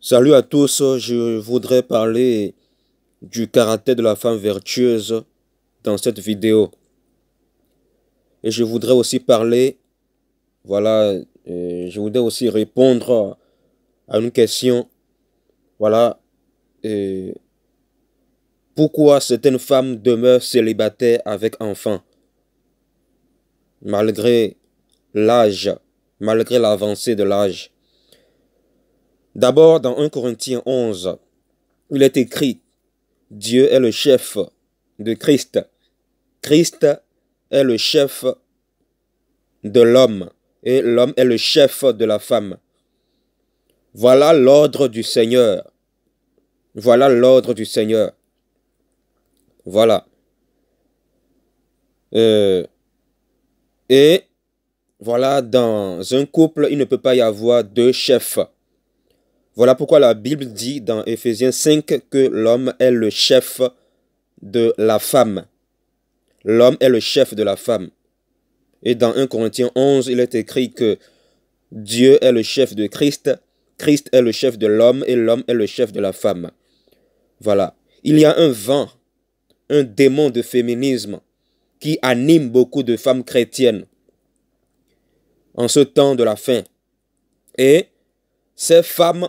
Salut à tous, je voudrais parler du caractère de la femme vertueuse dans cette vidéo. Et je voudrais aussi parler, voilà, je voudrais aussi répondre à une question, voilà, euh, pourquoi certaines femmes demeurent célibataires avec enfants, malgré l'âge, malgré l'avancée de l'âge. D'abord, dans 1 Corinthiens 11, il est écrit, Dieu est le chef de Christ. Christ est le chef de l'homme et l'homme est le chef de la femme. Voilà l'ordre du Seigneur. Voilà l'ordre du Seigneur. Voilà. Euh, et voilà, dans un couple, il ne peut pas y avoir deux chefs. Voilà pourquoi la Bible dit dans Éphésiens 5 que l'homme est le chef de la femme. L'homme est le chef de la femme. Et dans 1 Corinthiens 11, il est écrit que Dieu est le chef de Christ, Christ est le chef de l'homme et l'homme est le chef de la femme. Voilà. Il y a un vent, un démon de féminisme qui anime beaucoup de femmes chrétiennes en ce temps de la fin. Et ces femmes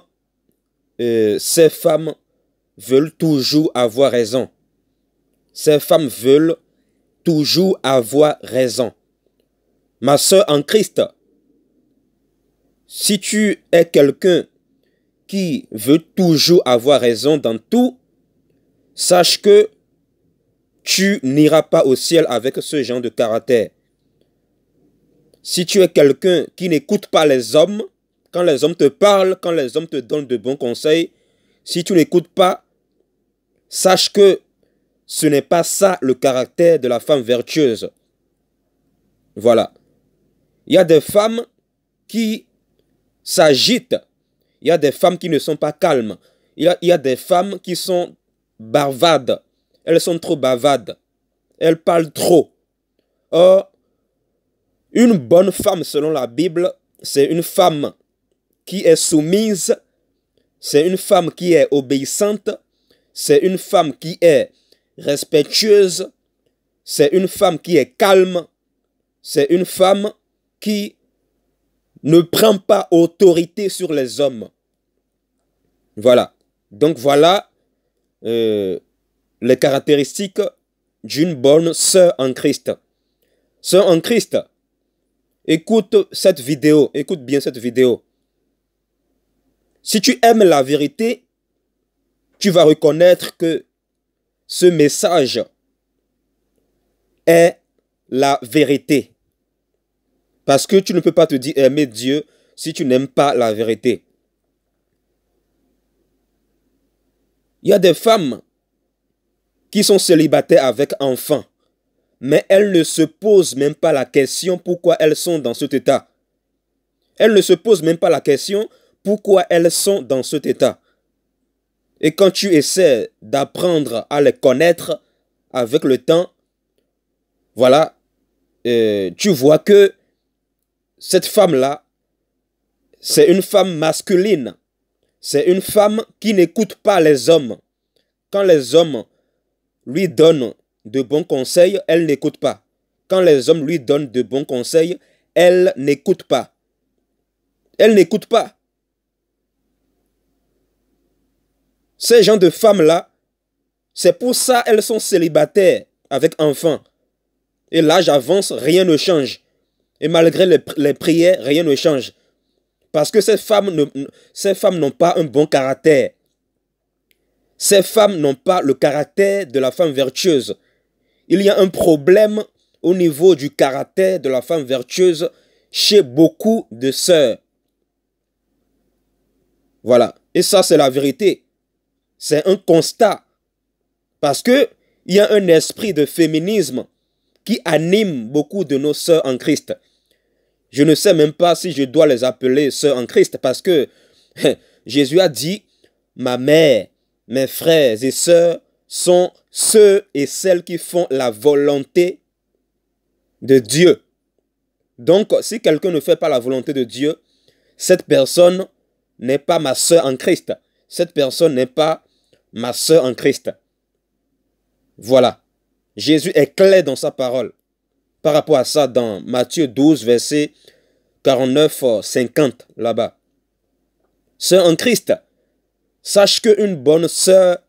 veulent toujours avoir raison. Ces femmes veulent toujours avoir raison. Ma soeur en Christ, si tu es quelqu'un qui veut toujours avoir raison dans tout, sache que tu n'iras pas au ciel avec ce genre de caractère. Si tu es quelqu'un qui n'écoute pas les hommes, quand les hommes te parlent, quand les hommes te donnent de bons conseils, si tu n'écoutes pas, sache que ce n'est pas ça le caractère de la femme vertueuse. Voilà. Il y a des femmes qui s'agitent. Il y a des femmes qui ne sont pas calmes. Il y a des femmes qui sont bavardes. Elles sont trop bavardes. Elles parlent trop. Or, une bonne femme, selon la Bible, c'est une femme qui est soumise, c'est une femme qui est obéissante, c'est une femme qui est respectueuse, c'est une femme qui est calme, c'est une femme qui ne prend pas autorité sur les hommes. Voilà. Donc voilà les caractéristiques d'une bonne sœur en Christ. Sœur en Christ, écoute cette vidéo, écoute bien cette vidéo. Si tu aimes la vérité, tu vas reconnaître que ce message est la vérité. Parce que tu ne peux pas te dire aimer Dieu si tu n'aimes pas la vérité. Il y a des femmes qui sont célibataires avec enfants, mais elles ne se posent même pas la question pourquoi elles sont dans cet état. Elles ne se posent même pas la question pourquoi elles sont dans cet état. Et quand tu essaies d'apprendre à les connaître avec le temps, voilà, tu vois que cette femme-là, c'est une femme masculine. C'est une femme qui n'écoute pas les hommes. Quand les hommes lui donnent de bons conseils, elle n'écoute pas. Quand les hommes lui donnent de bons conseils, elle n'écoute pas. Elle n'écoute pas. Ces gens de femmes-là, c'est pour ça qu'elles sont célibataires avec enfants. Et l'âge avance, rien ne change. Et malgré les prières, rien ne change. Parce que ces femmes n'ont pas un bon caractère. Ces femmes n'ont pas le caractère de la femme vertueuse. Il y a un problème au niveau du caractère de la femme vertueuse chez beaucoup de sœurs. Voilà. Et ça, c'est la vérité. C'est un constat. Parce qu'il y a un esprit de féminisme qui anime beaucoup de nos sœurs en Christ. Je ne sais même pas si je dois les appeler sœurs en Christ parce que Jésus a dit, ma mère, mes frères et sœurs sont ceux et celles qui font la volonté de Dieu. Donc, si quelqu'un ne fait pas la volonté de Dieu, cette personne n'est pas ma sœur en Christ. Cette personne n'est pas ma sœur en Christ. Voilà. Jésus est clair dans sa parole. Par rapport à ça, dans Matthieu 12, verset 49-50, là-bas. Sœur en Christ, sache qu'une bonne sœur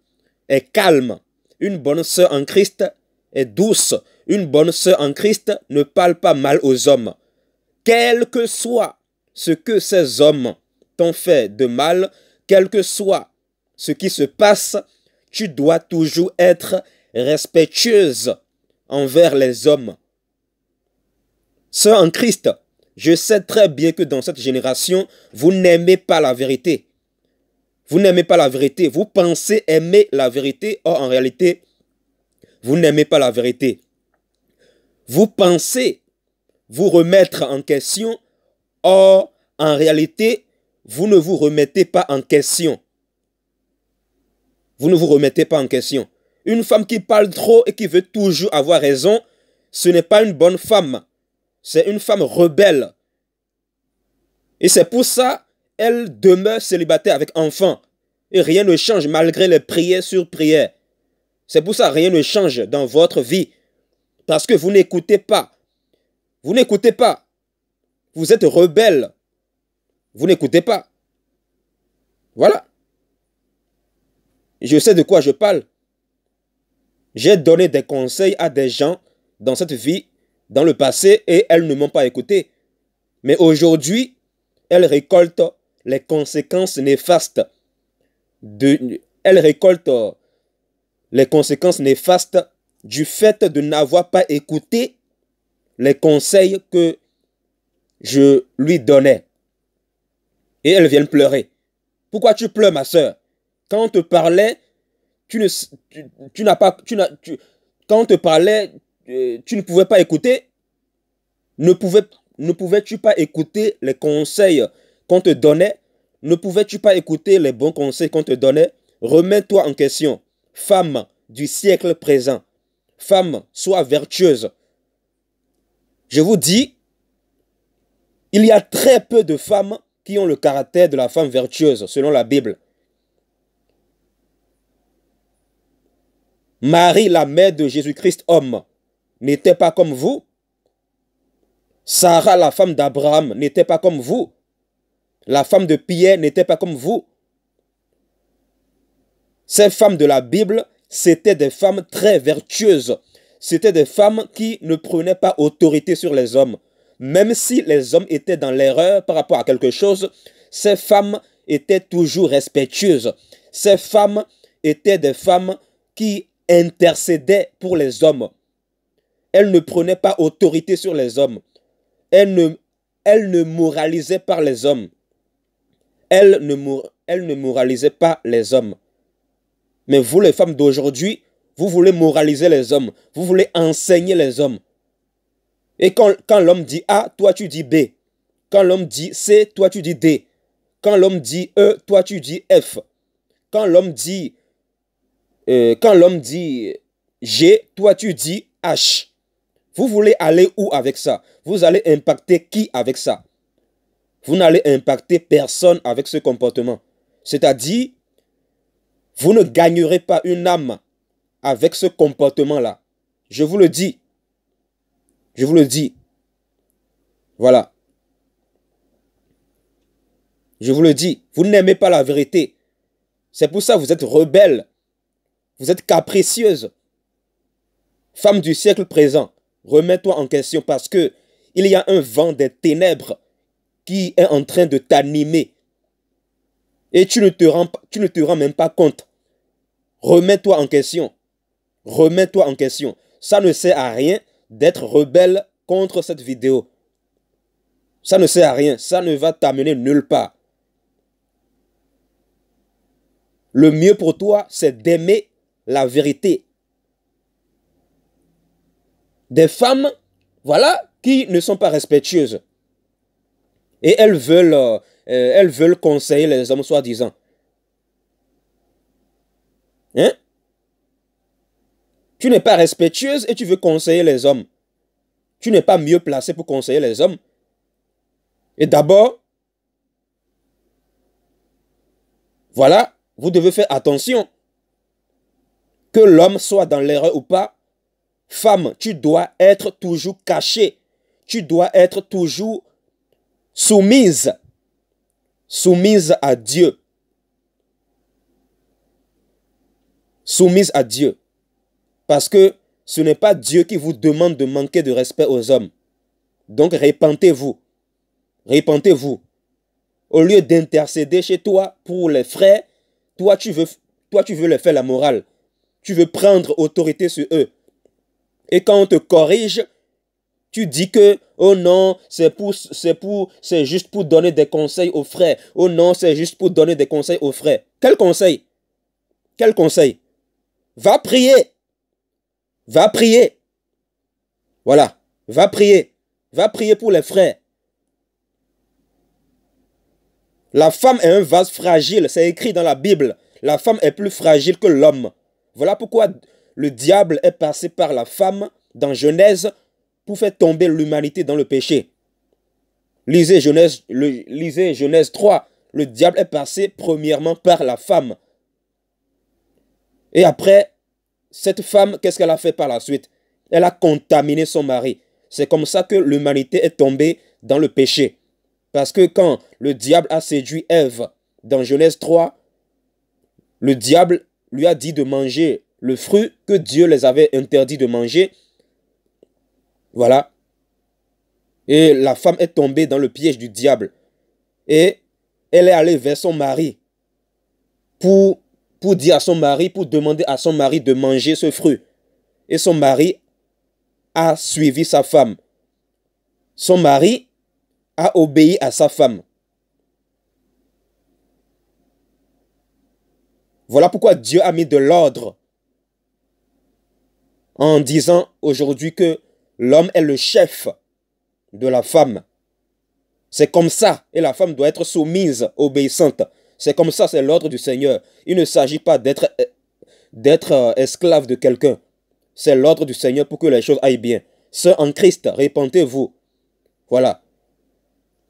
est calme. Une bonne sœur en Christ est douce. Une bonne sœur en Christ ne parle pas mal aux hommes. Quel que soit ce que ces hommes t'ont fait de mal, quel que soit ce qui se passe, tu dois toujours être respectueuse envers les hommes. Sœur en Christ, je sais très bien que dans cette génération, vous n'aimez pas la vérité. Vous n'aimez pas la vérité. Vous pensez aimer la vérité. Or, en réalité, vous n'aimez pas la vérité. Vous pensez vous remettre en question. Or, en réalité, vous ne vous remettez pas en question. Vous ne vous remettez pas en question. Une femme qui parle trop et qui veut toujours avoir raison, ce n'est pas une bonne femme. C'est une femme rebelle. Et c'est pour ça elle demeure célibataire avec enfant. Et rien ne change malgré les prières sur prières. C'est pour ça rien ne change dans votre vie. Parce que vous n'écoutez pas. Vous n'écoutez pas. Vous êtes rebelle. Vous n'écoutez pas. Voilà. Je sais de quoi je parle. J'ai donné des conseils à des gens dans cette vie, dans le passé, et elles ne m'ont pas écouté. Mais aujourd'hui, elles récoltent les conséquences néfastes. Elles récoltent les conséquences néfastes du fait de n'avoir pas écouté les conseils que je lui donnais. Et elles viennent pleurer. Pourquoi tu pleures, ma soeur? Quand on te parlait, quand on te parlait, tu ne pouvais pas écouter. Ne pouvais-tu pas écouter les conseils qu'on te donnait? Ne pouvais-tu pas écouter les bons conseils qu'on te donnait? Remets-toi en question. Femme du siècle présent. Femme, sois vertueuse. Je vous dis, il y a très peu de femmes qui ont le caractère de la femme vertueuse, selon la Bible. Marie, la mère de Jésus-Christ, homme, n'était pas comme vous. Sarah, la femme d'Abraham, n'était pas comme vous. La femme de Pierre n'était pas comme vous. Ces femmes de la Bible, c'étaient des femmes très vertueuses. C'étaient des femmes qui ne prenaient pas autorité sur les hommes. Même si les hommes étaient dans l'erreur par rapport à quelque chose, ces femmes étaient toujours respectueuses. Ces femmes étaient des femmes qui intercédaient pour les hommes. Elles ne prenaient pas autorité sur les hommes. Elles ne moralisaient pas les hommes. Elles ne moralisaient pas les hommes. Mais vous, les femmes d'aujourd'hui, vous voulez moraliser les hommes. Vous voulez enseigner les hommes. Et quand l'homme dit A, toi tu dis B. Quand l'homme dit C, toi tu dis D. Quand l'homme dit E, toi tu dis F. Quand l'homme dit G, toi tu dis H. Vous voulez aller où avec ça? Vous allez impacter qui avec ça? Vous n'allez impacter personne avec ce comportement. C'est-à-dire, vous ne gagnerez pas une âme avec ce comportement-là. Je vous le dis. Je vous le dis. Voilà. Je vous le dis. Vous n'aimez pas la vérité. C'est pour ça que vous êtes rebelle. Vous êtes capricieuse. Femme du siècle présent, remets-toi en question parce que il y a un vent des ténèbres qui est en train de t'animer. Et tu ne te rends même pas compte. Remets-toi en question. Remets-toi en question. Ça ne sert à rien d'être rebelle contre cette vidéo. Ça ne sert à rien. Ça ne va t'amener nulle part. Le mieux pour toi, c'est d'aimer la vérité. Des femmes, voilà, qui ne sont pas respectueuses. Et elles veulent conseiller les hommes, soi-disant. Hein? Tu n'es pas respectueuse et tu veux conseiller les hommes. Tu n'es pas mieux placé pour conseiller les hommes. Et d'abord, Voilà, vous devez faire attention. Que l'homme soit dans l'erreur ou pas, femme, tu dois être toujours cachée. Tu dois être toujours soumise. Soumise à Dieu. Soumise à Dieu. Parce que ce n'est pas Dieu qui vous demande de manquer de respect aux hommes. Donc répentez-vous. Répentez-vous. Au lieu d'intercéder chez toi pour les frères, toi tu veux leur faire la morale. Tu veux prendre autorité sur eux. Et quand on te corrige, tu dis que, oh non, c'est juste pour donner des conseils aux frères. Oh non, c'est juste pour donner des conseils aux frères. Quel conseil? Quel conseil? Va prier. Va prier. Voilà. Va prier. Va prier pour les frères. La femme est un vase fragile. C'est écrit dans la Bible. La femme est plus fragile que l'homme. Voilà pourquoi le diable est passé par la femme dans Genèse pour faire tomber l'humanité dans le péché. Lisez Genèse 3. Le diable est passé premièrement par la femme. Et après, cette femme, qu'est-ce qu'elle a fait par la suite? Elle a contaminé son mari. C'est comme ça que l'humanité est tombée dans le péché. Parce que quand le diable a séduit Ève dans Genèse 3, le diable lui a dit de manger le fruit que Dieu les avait interdit de manger. Voilà. Et la femme est tombée dans le piège du diable. Et elle est allée vers son mari pour dire à son mari, pour demander à son mari de manger ce fruit. Et son mari a suivi sa femme. Son mari a obéi à sa femme. Voilà pourquoi Dieu a mis de l'ordre en disant aujourd'hui que l'homme est le chef de la femme. C'est comme ça, et la femme doit être soumise, obéissante. C'est comme ça, c'est l'ordre du Seigneur. Il ne s'agit pas d'être esclave de quelqu'un. C'est l'ordre du Seigneur pour que les choses aillent bien. Sœurs en Christ, répentez-vous. Voilà.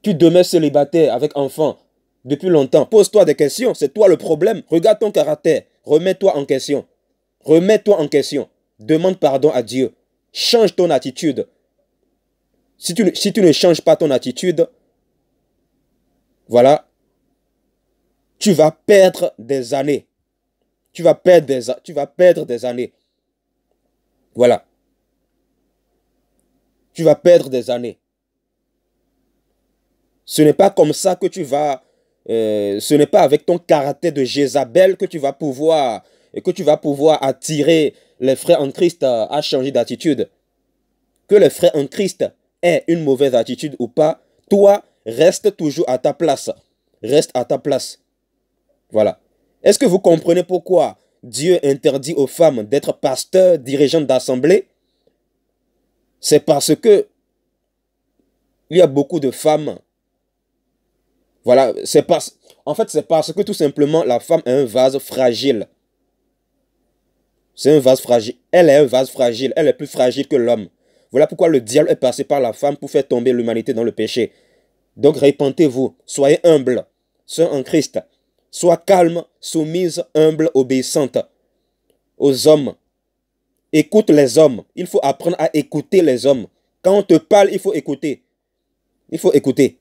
Tu demeures célibataire avec enfant depuis longtemps. Pose-toi des questions, c'est toi le problème. Regarde ton caractère, remets-toi en question. Remets-toi en question. Demande pardon à Dieu. Change ton attitude. Si tu ne changes pas ton attitude, voilà, tu vas perdre des années. Tu vas perdre des années. Voilà. Tu vas perdre des années. Ce n'est pas comme ça que tu vas... ce n'est pas avec ton caractère de Jézabel que tu vas pouvoir attirer les frères en Christ à changer d'attitude. Que les frères en Christ aient une mauvaise attitude ou pas, toi, reste toujours à ta place. Reste à ta place. Voilà. Est-ce que vous comprenez pourquoi Dieu interdit aux femmes d'être pasteurs, dirigeantes d'assemblée? C'est parce que il y a beaucoup de femmes. Voilà. En fait, c'est parce que tout simplement, la femme est un vase fragile. C'est un vase fragile. Elle est un vase fragile. Elle est plus fragile que l'homme. Voilà pourquoi le diable est passé par la femme pour faire tomber l'humanité dans le péché. Donc, répentez-vous. Soyez humbles. Sœurs en Christ. Sois calme, soumise, humble, obéissante aux hommes. Écoute les hommes. Il faut apprendre à écouter les hommes. Quand on te parle, il faut écouter. Il faut écouter.